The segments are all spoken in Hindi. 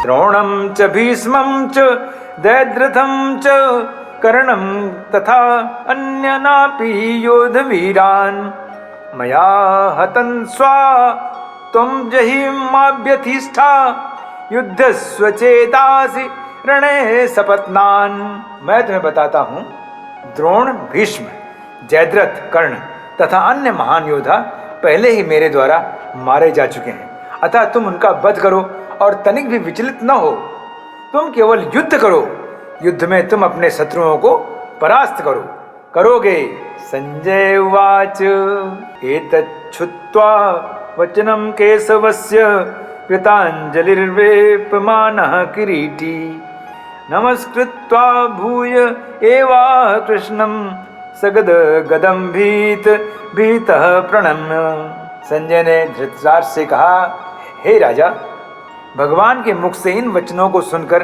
द्रोणं च भीष्मं च जयद्रथं च कर्णं तथा अन्यनापि योधवीरान् मया हतं स्वा त्वं जहिमाभ्यधिष्ठा युद्धस्व चेतासि रणे सपत्नान्। मैं तुम्हें बताता हूँ, द्रोण, भीष्म, जयद्रथ, कर्ण तथा अन्य महान योद्धा पहले ही मेरे द्वारा मारे जा चुके हैं, अतः तुम उनका वध करो और तनिक भी विचलित न हो। तुम केवल युद्ध करो, युद्ध में तुम अपने शत्रुओं को परास्त करोगे। संजय उवाच एतच्छ्रुत्वा वचनं केशवस्य कृताञ्जलिर्वेपमानः किरीटी नमस्कृत्वा भूय एवाह कृष्णं सगदगदं भीतः प्रणम्य। संजय ने धृतराष्ट्र से कहा, हे राजा, भगवान के मुख से इन वचनों को सुनकर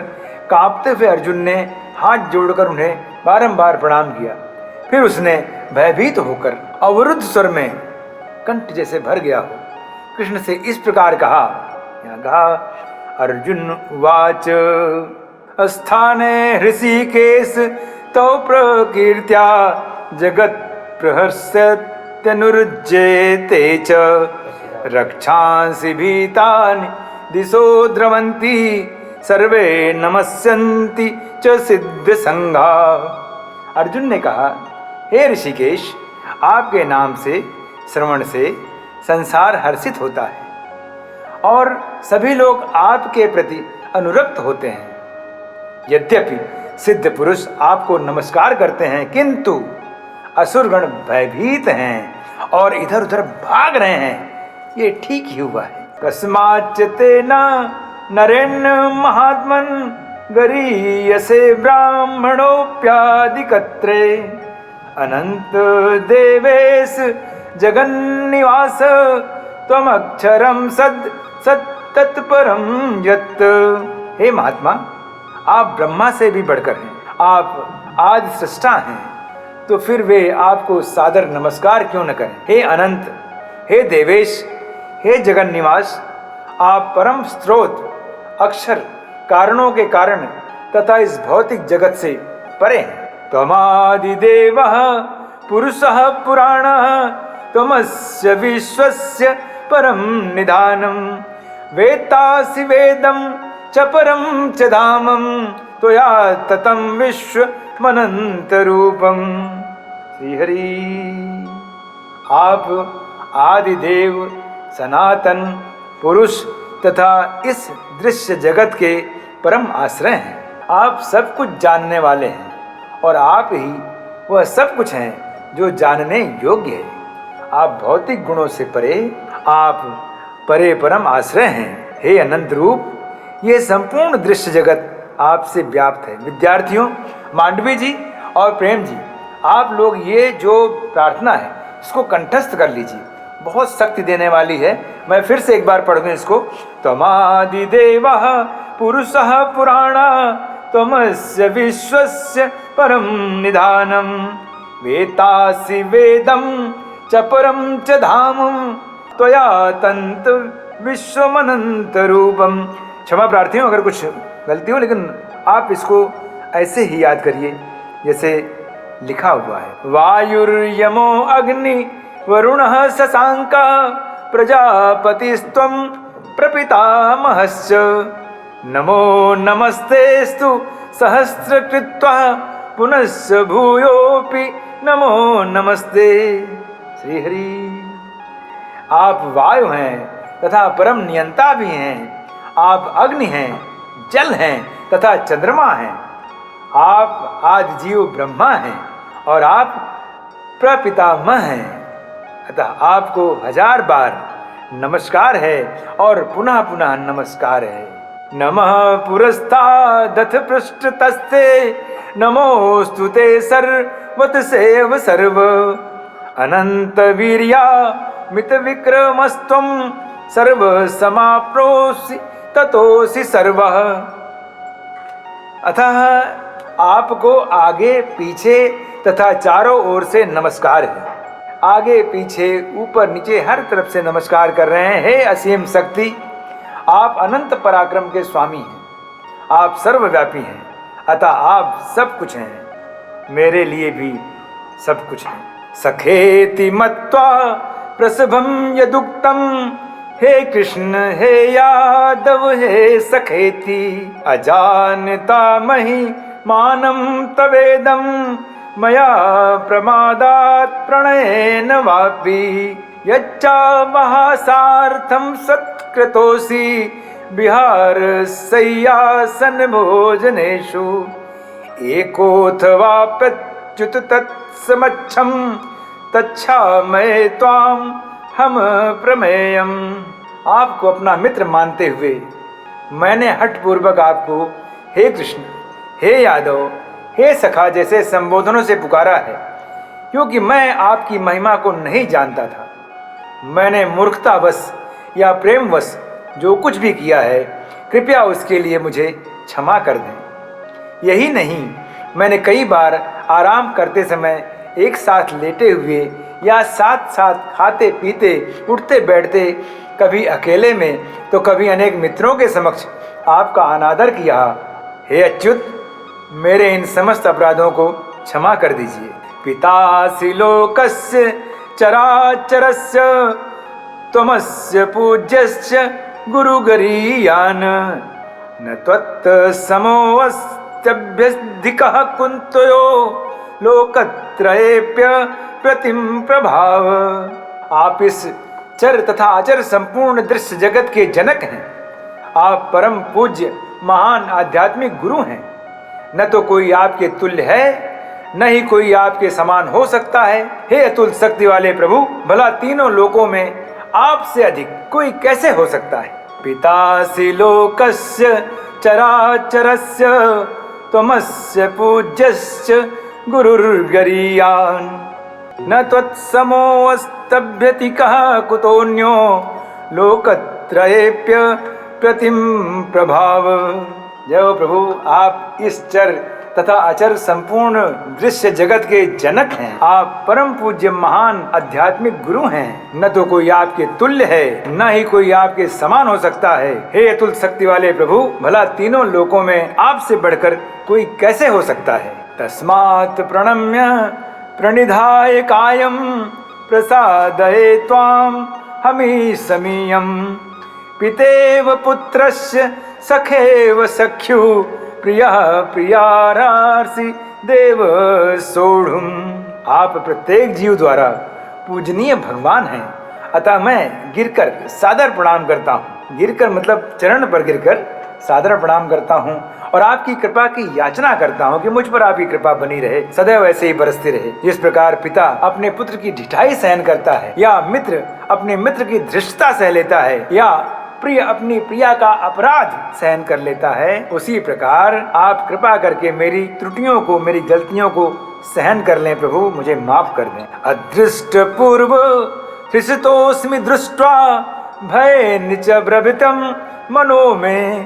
कांपते हुए अर्जुन ने हाथ जोड़कर उन्हें बारंबार प्रणाम किया। फिर उसने भयभीत होकर अवरुद्ध स्वर में कंठ जैसे भर गया हो कृष्ण से इस प्रकार कहा, अर्जुन उवाच स्थाने ऋषिकेश तौ प्रकीर्त्या जगत् प्रहर्षत्यनुरुज्येते च रक्षांसि भीतानि दिशो द्रवन्ति सर्वे नमस्यन्ति च सिद्ध संघा। अर्जुन ने कहा, हे ऋषिकेश, आपके नाम से, श्रवण से संसार हर्षित होता है और सभी लोग आपके प्रति अनुरक्त होते हैं। यद्यपि सिद्ध पुरुष आपको नमस्कार करते हैं, किंतु असुरगण भयभीत हैं और इधर उधर भाग रहे हैं। ये ठीक ही हुआ है। कस्माच्च तेन नरेण महात्मन गरीयसे ब्राह्मणोऽप्यादिकत्रे अनंत देवेश जगन्निवास त्वमक्षरं सत्तत्परं यत्। हे महात्मा, आप ब्रह्मा से भी बढ़कर हैं, आप आदि सृष्टा हैं, तो फिर वे आपको सादर नमस्कार क्यों न करें। हे अनंत, हे देवेश, हे जगन निवास, आप परम स्रोत, अक्षर, कारणों के कारण तथा इस भौतिक जगत से परे हैं। त्वमादिदेवः पुरुषः पुराणः त्वमस्य विश्वस्य परम निधानम् वेत्तासि वेदं च परं च धामं त्वया ततं विश्वमनन्तरूपम्। श्रीहरि, आप आदिदेव, सनातन पुरुष तथा इस दृश्य जगत के परम आश्रय हैं। आप सब कुछ जानने वाले हैं और आप ही वह सब कुछ हैं जो जानने योग्य है। आप भौतिक गुणों से परे, आप परे परम आश्रय हैं। हे अनंत रूप, ये संपूर्ण दृश्य जगत आपसे व्याप्त है। विद्यार्थियों, मांडवी जी और प्रेम जी, आप लोग ये जो प्रार्थना है इसको कंठस्थ कर लीजिए, बहुत शक्ति देने वाली है। मैं फिर से एक बार पढ़ दूं इसको। त्वमादिदेवः पुरुषः पुराणः त्वमस्य विश्वस्य परम निधानम् वेत्तासि वेदं च परं च धामं त्वया तंत विश्वमनंतरूपम्। क्षमा प्रार्थी हूँ अगर कुछ गलती हो, लेकिन आप इसको ऐसे ही याद करिए जैसे लिखा हुआ है। वायुर्यमो अग्नि वरुणः शशांकः प्रजापतिस्त्वं प्रपितामहश्च नमो नमस्तेस्तु सहस्रकृत्वा पुनश्च भूयोऽपि नमो नमस्ते। श्रीहरि, आप वायु हैं तथा परम नियंता भी हैं। आप अग्नि हैं, जल हैं तथा चंद्रमा हैं। आप आदि जीव ब्रह्मा हैं और आप प्रपितामह हैं, अतः आपको 1000 बार नमस्कार है और पुनः पुनः नमस्कार है। नमः पुरस्तादथ पृष्ठतस्ते नमोस्तु ते सर्वतसेव सर्व अनंत वीर्या मित विक्रमस्त्वं सर्व समाप्नोसि ततोसि सर्वः। अतः आपको आगे पीछे तथा चारों ओर से नमस्कार है। आगे पीछे ऊपर नीचे हर तरफ से नमस्कार कर रहे हैं। हे असीम शक्ति, आप अनंत पराक्रम के स्वामी हैं। आप सर्वव्यापी हैं, अतः आप सब कुछ हैं, मेरे लिए भी सब कुछ है। सखेति मत्वा प्रसभं यदुक्तम, हे कृष्ण हे यादव हे सखेति, अजानता महि मानं तवेदं, मया प्रमादात् प्रणयेन वापि, यच्चा महासार्थं सत्कृतोऽसि, विहार शय्यासन भोजनेषु, एकोऽथवाप्यच्युत तत्समक्षं, तच्छामये त्वां हम प्रमेयम। आपको अपना मित्र मानते हुए मैंने हठपूर्वक आपको हे कृष्ण, हे यादव, हे सखा जैसे संबोधनों से पुकारा है, क्योंकि मैं आपकी महिमा को नहीं जानता था। मैंने मूर्खतावश या प्रेमवश जो कुछ भी किया है, कृपया उसके लिए मुझे क्षमा कर दें। यही नहीं, मैंने कई बार आराम करते समय एक साथ लेटे हुए या साथ साथ खाते पीते उठते बैठते, कभी अकेले में तो कभी अनेक मित्रों के समक्ष आपका अनादर किया। हे अच्युत, मेरे इन समस्त अपराधों को क्षमा कर दीजिए। पितासि लोकस्य चराचरस्य, त्वमस्य पूज्यस्य गुरुगरीयान्, न त्वत्समोऽस्त्यभ्यधिकः कुन्तयो लोकत्रयेऽप्य प्रतिम प्रभाव। आप इस चर तथा अचर संपूर्ण दृश्य जगत के जनक हैं। आप परम पूज्य महान आध्यात्मिक गुरु हैं। न तो कोई आपके तुल्य है, न ही कोई आपके समान हो सकता है। हे अतुल शक्ति वाले प्रभु, भला तीनों लोकों में आपसे अधिक कोई कैसे हो सकता है। पितासि लोकस्य चराचरस्य, त्वमस्य पूज्यस्य गुरुर्गरीयान्, न त्वत्समोऽस्त्यभ्यधिकः कुतोऽन्यो लोकत्रयेऽप्य प्रतिम प्रभाव। जय हो प्रभु, आप इस चर तथा अचर संपूर्ण दृश्य जगत के जनक हैं। आप परम पूज्य महान आध्यात्मिक गुरु हैं। न तो कोई आपके तुल्य है, न ही कोई आपके समान हो सकता है। हे अतुल शक्ति वाले प्रभु, भला तीनों लोकों में आपसे बढ़कर कोई कैसे हो सकता है। तस्मात् प्रणम्य प्रणिधाय कायं, प्रसादये त्वां हमीसमीयं, पितेव पुत्रस्य सखेव सख्यु, प्रियः प्रियारार्षि देव सोढ़ुम। आप प्रत्येक जीव द्वारा पूजनीय भगवान हैं, अतः मैं गिरकर सादर प्रणाम करता हूँ। गिरकर मतलब चरण पर गिरकर सादर प्रणाम करता हूँ और आपकी कृपा की याचना करता हूँ कि मुझ पर आपकी कृपा बनी रहे, सदैव ऐसे ही बरसती रहे। जिस प्रकार पिता अपने पुत्र की ढिठाई सहन करता है, या मित्र अपने मित्र की धृष्टता सह लेता है, या प्रिय अपनी प्रिया का अपराध सहन कर लेता है, उसी प्रकार आप कृपा करके मेरी त्रुटियों को, मेरी गलतियों को सहन कर लें प्रभु, मुझे माफ कर दें। अदृष्ट पूर्व हृषितोऽस्मि दृष्ट्वा, भयेन च प्रभृतं मनो में,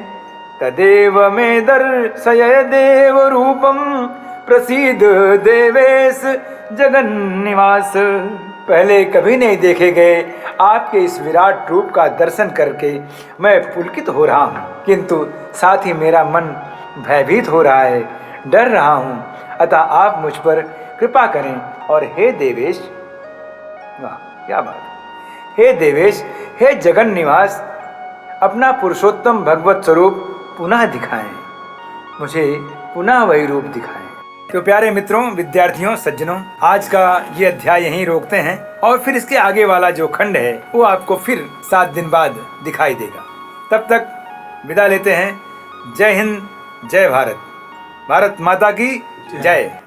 तदेव मे दर्शय देव रूपम, प्रसीद देवेश जगन्निवास। पहले कभी नहीं देखे गए आपके इस विराट रूप का दर्शन करके मैं पुलकित हो रहा हूँ, किंतु साथ ही मेरा मन भयभीत हो रहा है, डर रहा हूँ। अतः आप मुझ पर कृपा करें और हे देवेश, वाह क्या बात, हे देवेश, हे जगन निवास, अपना पुरुषोत्तम भगवत स्वरूप पुनः दिखाएं, मुझे पुनः वही रूप दिखाएं। तो प्यारे मित्रों, विद्यार्थियों, सज्जनों, आज का ये अध्याय यहीं रोकते हैं और फिर इसके आगे वाला जो खंड है वो आपको फिर 7 दिन बाद दिखाई देगा। तब तक विदा लेते हैं। जय हिंद, जय भारत, भारत माता की जय।